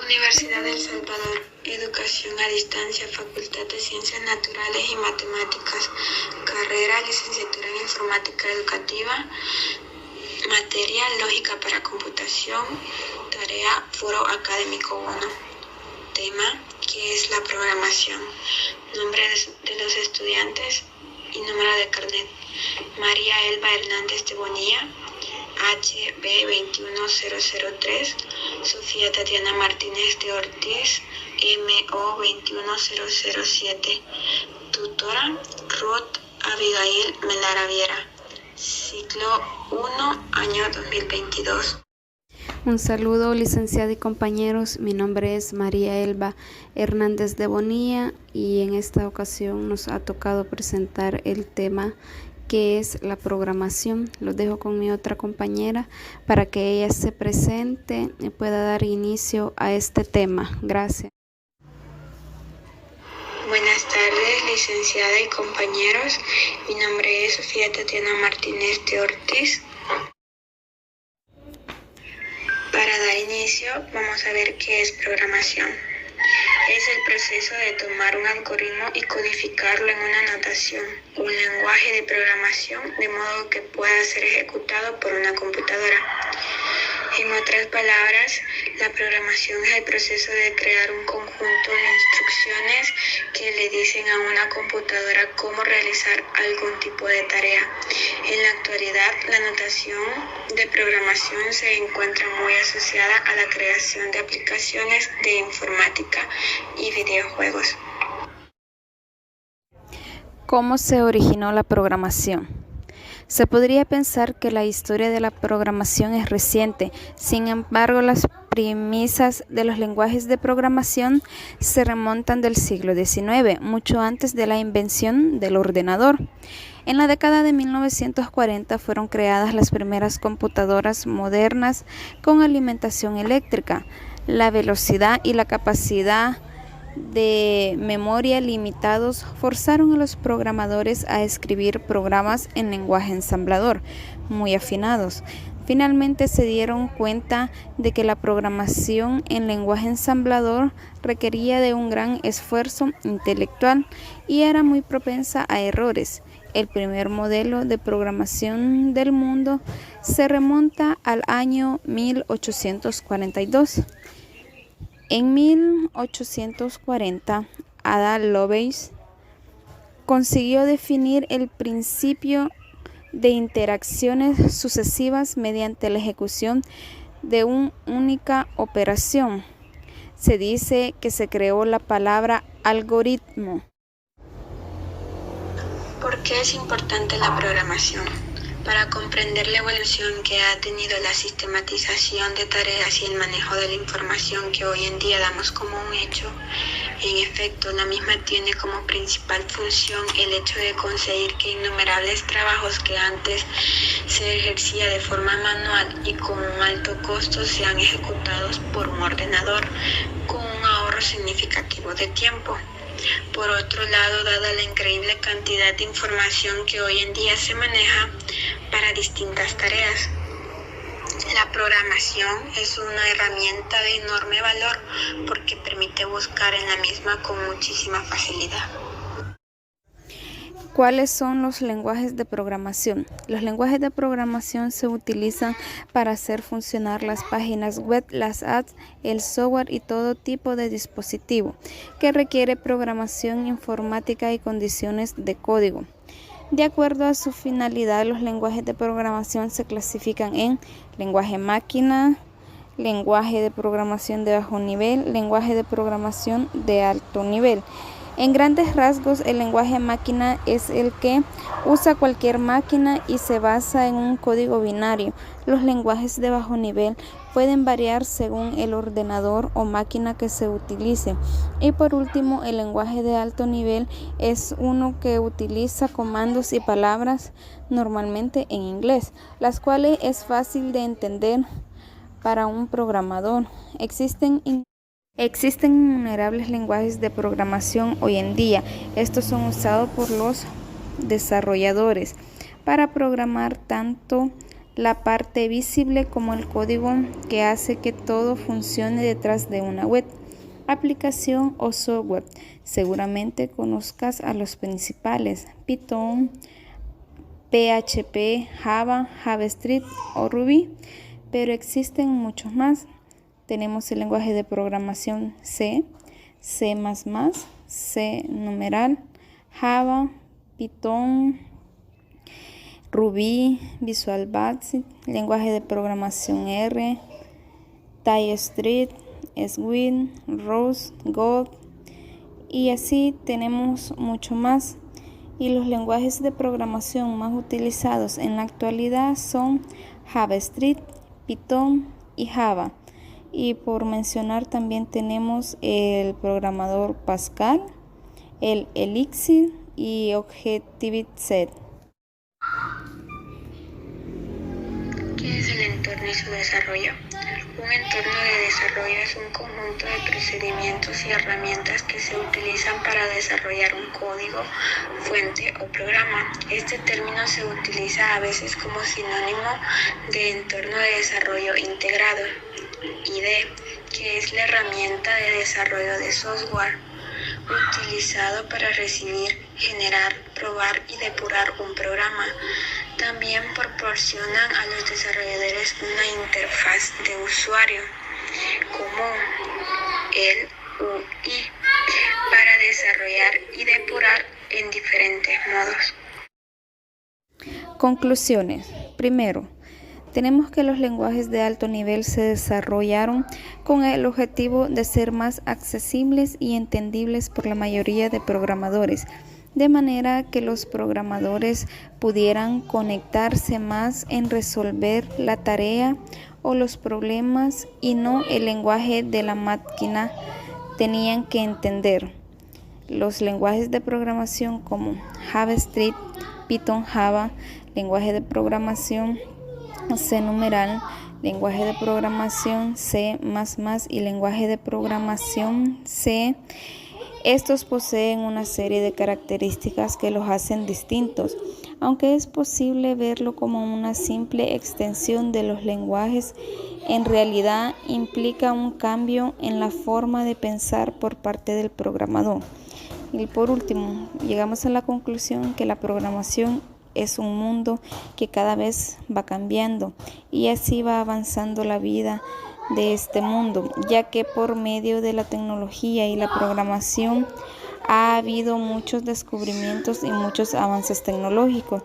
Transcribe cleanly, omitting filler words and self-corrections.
Universidad del Salvador, Educación a Distancia, Facultad de Ciencias Naturales y Matemáticas, carrera Licenciatura en Informática Educativa, materia Lógica para Computación, tarea Foro Académico 1, tema ¿qué es la programación? Nombre de los estudiantes y número de carnet: María Elba Hernández de Bonilla, HB 21003, Sofía Tatiana Martínez de Ortiz, MO 21007, tutora Ruth Abigail Melara Viera, ciclo 1, año 2022. Un saludo, licenciada y compañeros. Mi nombre es María Elba Hernández de Bonilla y en esta ocasión nos ha tocado presentar el tema ¿qué es la programación? Los dejo con mi otra compañera para que ella se presente y pueda dar inicio a este tema. Gracias. Buenas tardes, licenciada y compañeros. Mi nombre es Sofía Tatiana Martínez de Ortiz. Para dar inicio, vamos a ver qué es programación. Es el proceso de tomar un algoritmo y codificarlo en una notación, un lenguaje de programación, de modo que pueda ser ejecutado por una computadora. En otras palabras, la programación es el proceso de crear un conjunto de instrucciones que le dicen a una computadora cómo realizar algún tipo de tarea. En la actualidad, la notación de programación se encuentra muy asociada a la creación de aplicaciones de informática y videojuegos. ¿Cómo se originó la programación? Se podría pensar que la historia de la programación es reciente, sin embargo, las premisas de los lenguajes de programación se remontan del siglo XIX, mucho antes de la invención del ordenador. En la década de 1940 fueron creadas las primeras computadoras modernas con alimentación eléctrica. La velocidad y la capacidad de memoria limitados forzaron a los programadores a escribir programas en lenguaje ensamblador muy afinados. Finalmente se dieron cuenta de que la programación en lenguaje ensamblador requería de un gran esfuerzo intelectual y era muy propensa a errores. El primer modelo de programación del mundo se remonta al año 1842. En 1840, Ada Lovelace consiguió definir el principio de interacciones sucesivas mediante la ejecución de una única operación. Se dice que se creó la palabra algoritmo. ¿Por qué es importante la programación? Para comprender la evolución que ha tenido la sistematización de tareas y el manejo de la información que hoy en día damos como un hecho, en efecto, la misma tiene como principal función el hecho de conseguir que innumerables trabajos que antes se ejercía de forma manual y con un alto costo sean ejecutados por un ordenador con un ahorro significativo de tiempo. Por otro lado, dada la increíble cantidad de información que hoy en día se maneja para distintas tareas, la programación es una herramienta de enorme valor porque permite buscar en la misma con muchísima facilidad. ¿Cuáles son los lenguajes de programación? Los lenguajes de programación se utilizan para hacer funcionar las páginas web, las apps, el software y todo tipo de dispositivo que requiere programación informática y condiciones de código. De acuerdo a su finalidad, los lenguajes de programación se clasifican en lenguaje máquina, lenguaje de programación de bajo nivel, lenguaje de programación de alto nivel. En grandes rasgos, el lenguaje máquina es el que usa cualquier máquina y se basa en un código binario. Los lenguajes de bajo nivel pueden variar según el ordenador o máquina que se utilice. Y por último, el lenguaje de alto nivel es uno que utiliza comandos y palabras normalmente en inglés, las cuales es fácil de entender para un programador. Existen innumerables lenguajes de programación hoy en día. Estos son usados por los desarrolladores para programar tanto la parte visible como el código que hace que todo funcione detrás de una web, aplicación o software. Seguramente conozcas a los principales: Python, PHP, Java, JavaScript o Ruby, pero existen muchos más. Tenemos el lenguaje de programación C, C++, C numeral, Java, Python, Ruby, Visual Basic, lenguaje de programación R, TypeScript, Swing, Rust, Go, y así tenemos mucho más. Y los lenguajes de programación más utilizados en la actualidad son JavaScript, Python y Java. Y por mencionar también tenemos el programador Pascal, el Elixir y Objective-C. ¿Qué es el entorno y su desarrollo? Un entorno de desarrollo es un conjunto de procedimientos y herramientas que se utilizan para desarrollar un código, fuente o programa. Este término se utiliza a veces como sinónimo de entorno de desarrollo integrado, IDE, que es la herramienta de desarrollo de software utilizado para recibir, generar, probar y depurar un programa. También proporcionan a los desarrolladores una interfaz de usuario común, el UI, para desarrollar y depurar en diferentes modos. Conclusiones. Primero, tenemos que los lenguajes de alto nivel se desarrollaron con el objetivo de ser más accesibles y entendibles por la mayoría de programadores, de manera que los programadores pudieran conectarse más en resolver la tarea o los problemas y no el lenguaje de la máquina tenían que entender. Los lenguajes de programación como JavaScript, Python, Java, lenguaje de programación C numeral, lenguaje de programación C++ y lenguaje de programación C. Estos poseen una serie de características que los hacen distintos, aunque es posible verlo como una simple extensión de los lenguajes. En realidad implica un cambio en la forma de pensar por parte del programador. Y por último, llegamos a la conclusión que la programación es un mundo que cada vez va cambiando y así va avanzando la vida de este mundo, ya que por medio de la tecnología y la programación ha habido muchos descubrimientos y muchos avances tecnológicos.